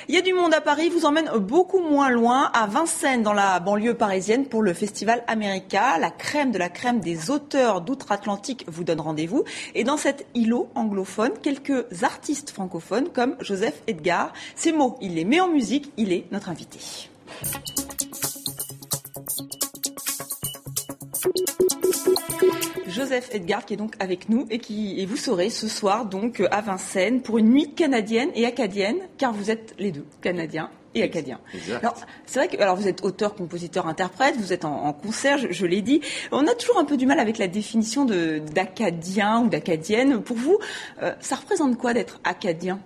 Il y a du monde à Paris, vous emmène beaucoup moins loin, à Vincennes, dans la banlieue parisienne, pour le Festival America. La crème de la crème des auteurs d'outre-Atlantique vous donne rendez-vous. Et dans cet îlot anglophone, quelques artistes francophones comme Joseph Edgar. Ces mots, il les met en musique, il est notre invité. Joseph Edgar qui est donc avec nous et vous serez ce soir donc à Vincennes pour une nuit canadienne et acadienne, car vous êtes les deux, canadiens et acadiens. Exact. Alors, c'est vrai que vous êtes auteur, compositeur, interprète, vous êtes en concert, je l'ai dit. On a toujours un peu du mal avec la définition d'acadien ou d'acadienne. Pour vous, ça représente quoi d'être acadien ?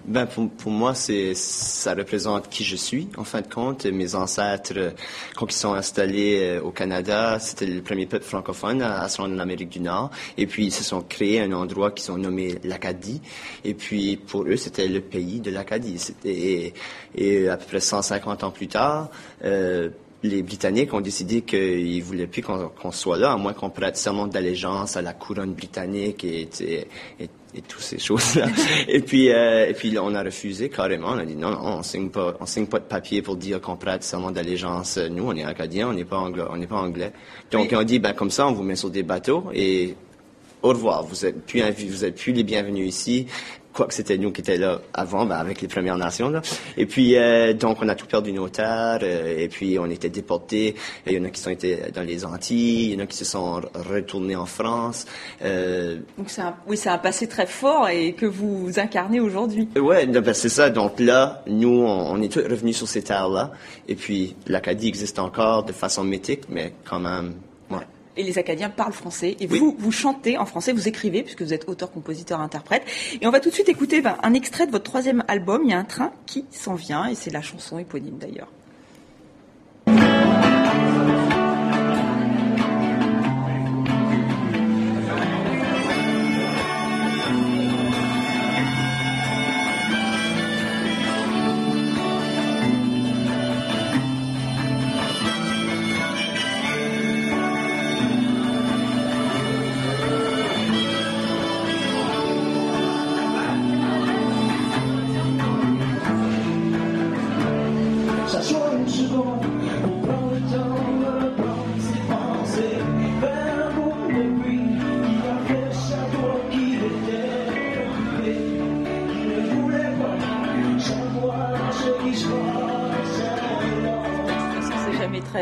Ben pour moi, ça représente qui je suis, en fin de compte. Mes ancêtres, quand ils sont installés au Canada, c'était le premier peuple francophone à se rendre en Amérique du Nord. Et puis, ils se sont créés un endroit qu'ils ont nommé l'Acadie. Et puis, pour eux, c'était le pays de l'Acadie. Et à peu près 150 ans plus tard, les Britanniques ont décidé qu'ils voulaient plus qu'on soit là, à moins qu'on prête serment d'allégeance à la couronne britannique et toutes ces choses-là. et puis on a refusé carrément. On a dit non, on signe pas de papier pour dire qu'on prête serment d'allégeance. Nous, on est acadiens, on n'est pas anglais. Donc on dit comme ça, on vous met sur des bateaux et au revoir. Vous êtes plus les bienvenus ici. Quoique c'était nous qui étions là avant, avec les Premières Nations, là. Et puis, donc, on a tout perdu nos terres, et puis on était déportés. Il y en a qui sont été dans les Antilles, il y en a qui se sont retournés en France. Donc c'est un passé très fort et que vous incarnez aujourd'hui. Ouais, c'est ça. Donc là, nous, on est tous revenus sur ces terres-là. Et puis, l'Acadie existe encore de façon mythique, mais quand même, ouais. Et les Acadiens parlent français. Et oui. vous chantez en français, vous écrivez, puisque vous êtes auteur, compositeur, interprète. Et on va tout de suite écouter un extrait de votre 3e album. Il y a un train qui s'en vient, et c'est la chanson éponyme d'ailleurs.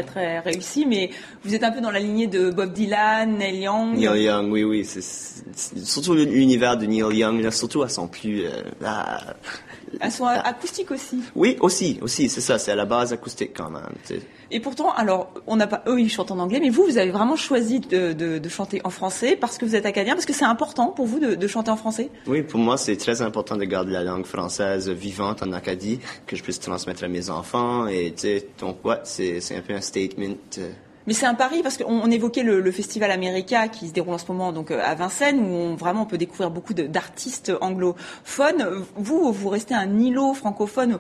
Très réussi, mais vous êtes un peu dans la lignée de Bob Dylan, Neil Young. Neil Young, oui. C'est surtout l'univers de Neil Young, là, surtout à son plus... Elles sont acoustiques aussi. Oui, aussi, c'est ça, c'est à la base acoustique quand même. T'sais. Et pourtant, alors, eux ils chantent en anglais, mais vous avez vraiment choisi de chanter en français parce que vous êtes acadien, parce que c'est important pour vous de chanter en français? Oui, pour moi, c'est très important de garder la langue française vivante en Acadie, que je puisse transmettre à mes enfants, et donc, ouais, c'est un peu un statement. Mais c'est un pari parce qu'on évoquait le Festival America qui se déroule en ce moment donc à Vincennes où on peut découvrir beaucoup d'artistes anglophones. Vous restez un îlot francophone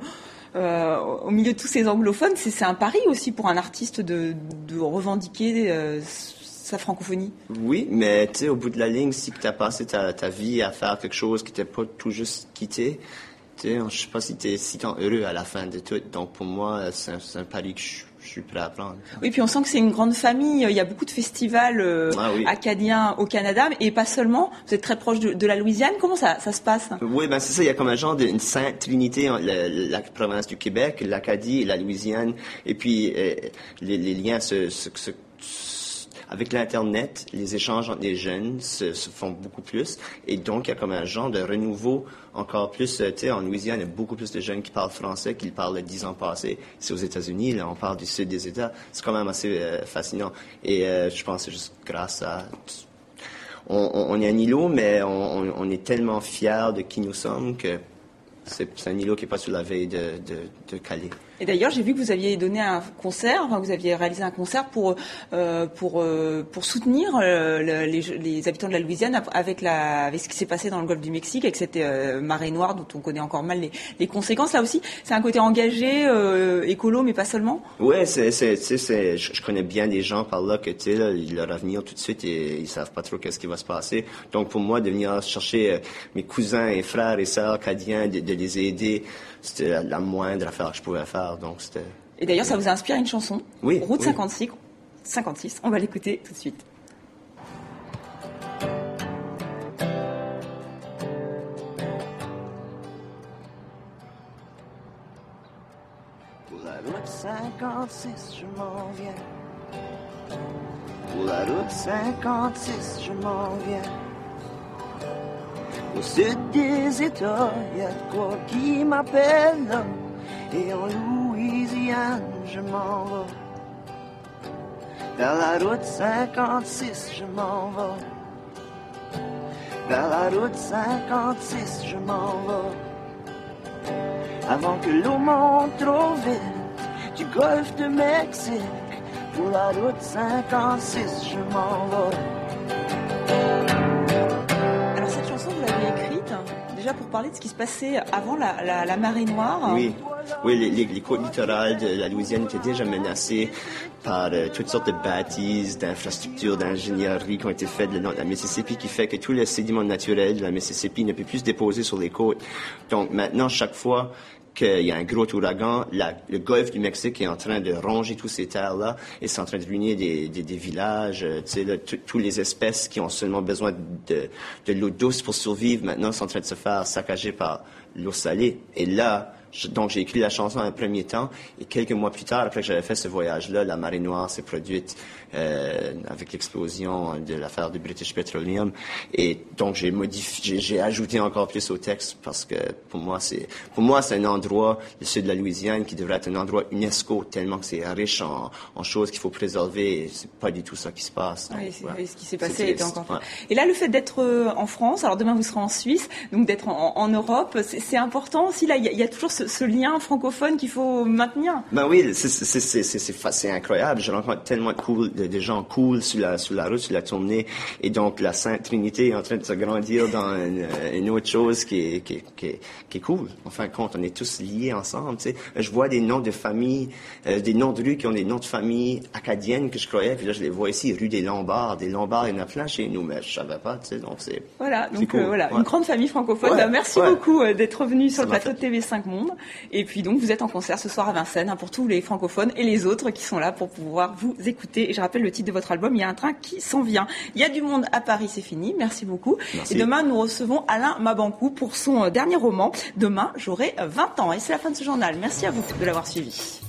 au milieu de tous ces anglophones. C'est un pari aussi pour un artiste de revendiquer sa francophonie. Oui, mais tu sais, au bout de la ligne, si tu as passé ta vie à faire quelque chose qui t'es pas tout juste quitté, tu sais, je sais pas si t'es si tant heureux à la fin de tout. Donc pour moi, c'est un pari que je suis prêt à prendre. Oui, puis on sent que c'est une grande famille. Il y a beaucoup de festivals acadiens au Canada, et pas seulement. Vous êtes très proche de la Louisiane. Comment ça se passe? Oui, c'est ça. Il y a comme un genre d'une sainte trinité entre la province du Québec, l'Acadie et la Louisiane. Et puis, les liens avec l'Internet, les échanges entre les jeunes se font beaucoup plus. Et donc, il y a comme un genre de renouveau encore plus. Tu sais, en Louisiane, il y a beaucoup plus de jeunes qui parlent français qu'ils parlent 10 ans passés. C'est aux États-Unis, là, on parle du sud des États. C'est quand même assez fascinant. Et je pense que c'est juste grâce à... On est un îlot, mais on est tellement fiers de qui nous sommes que c'est un îlot qui n'est pas sur la veille de caler. Et d'ailleurs, j'ai vu que vous aviez donné un concert, vous aviez réalisé un concert pour soutenir les habitants de la Louisiane avec ce qui s'est passé dans le golfe du Mexique, avec cette marée noire dont on connaît encore mal les conséquences. Là aussi, c'est un côté engagé, écolo, mais pas seulement. Ouais, je connais bien des gens par là que ils leur venir tout de suite et ils savent pas trop qu'est-ce qui va se passer. Donc pour moi, de venir chercher mes cousins et frères et sœurs acadiens, de les aider, c'était la moindre affaire que je pouvais faire. Donc c'était. Et d'ailleurs, ça vous a inspiré une chanson. Oui. Route oui. 56. On va l'écouter tout de suite. Pour la route 56, je m'en viens. Pour la route 56, je m'en viens. Au sud des États, y a de quoi qui m'appelle là. Et en Louisiane, je m'en vais. Vers la route 56, je m'en vais. Vers la route 56, je m'en vais. Avant que l'eau monte trop vite du golfe de Mexique, pour la route 56, je m'en vais. Alors cette chanson, vous l'avez écrite déjà pour parler de ce qui se passait avant la marée noire. Oui, les côtes littorales de la Louisiane étaient déjà menacées par toutes sortes de bâtisses, d'infrastructures, d'ingénierie qui ont été faites le long de la Mississippi, qui fait que tout le sédiment naturel de la Mississippi ne peut plus se déposer sur les côtes. Donc maintenant, chaque fois qu'il y a un gros ouragan, le golfe du Mexique est en train de ronger toutes ces terres-là et c'est en train de ruiner des villages, toutes les espèces qui ont seulement besoin de l'eau douce pour survivre, maintenant sont en train de se faire saccager par l'eau salée. Et là, donc j'ai écrit la chanson en un premier temps et quelques mois plus tard, après que j'avais fait ce voyage-là, la marée noire s'est produite avec l'explosion de l'affaire du British Petroleum et donc j'ai ajouté encore plus au texte parce que pour moi c'est un endroit, le sud de la Louisiane, qui devrait être un endroit UNESCO tellement que c'est riche en choses qu'il faut préserver et c'est pas du tout ça qui se passe. Donc, oui, ce qui s'est passé était encore fait. Et là, le fait d'être en France, alors demain vous serez en Suisse, donc d'être en Europe, c'est important aussi. Là, il y a toujours ce lien francophone qu'il faut maintenir. Ben oui, c'est incroyable. Je rencontre tellement de gens cool sur la route, sur la tournée, et donc la Sainte Trinité est en train de se grandir dans une autre chose qui est cool. En fin de compte, on est tous liés ensemble. Tu sais, je vois des noms de famille, des noms de rues qui ont des noms de famille acadiennes que je croyais, puis là je les vois ici, rue des Lombards. Des Lombards, il y en a plein chez nous, mais je savais pas. Tu sais, donc c'est cool. Une grande famille francophone. Merci beaucoup d'être venu sur le plateau de TV5 Monde. Et puis donc, vous êtes en concert ce soir à Vincennes pour tous les francophones et les autres qui sont là pour pouvoir vous écouter. Et je rappelle le titre de votre album, Il y a un train qui s'en vient. Il y a du monde à Paris, c'est fini. Merci beaucoup. Merci. Et demain, nous recevons Alain Mabanckou pour son dernier roman. Demain, j'aurai 20 ans. Et c'est la fin de ce journal. Merci à vous de l'avoir suivi.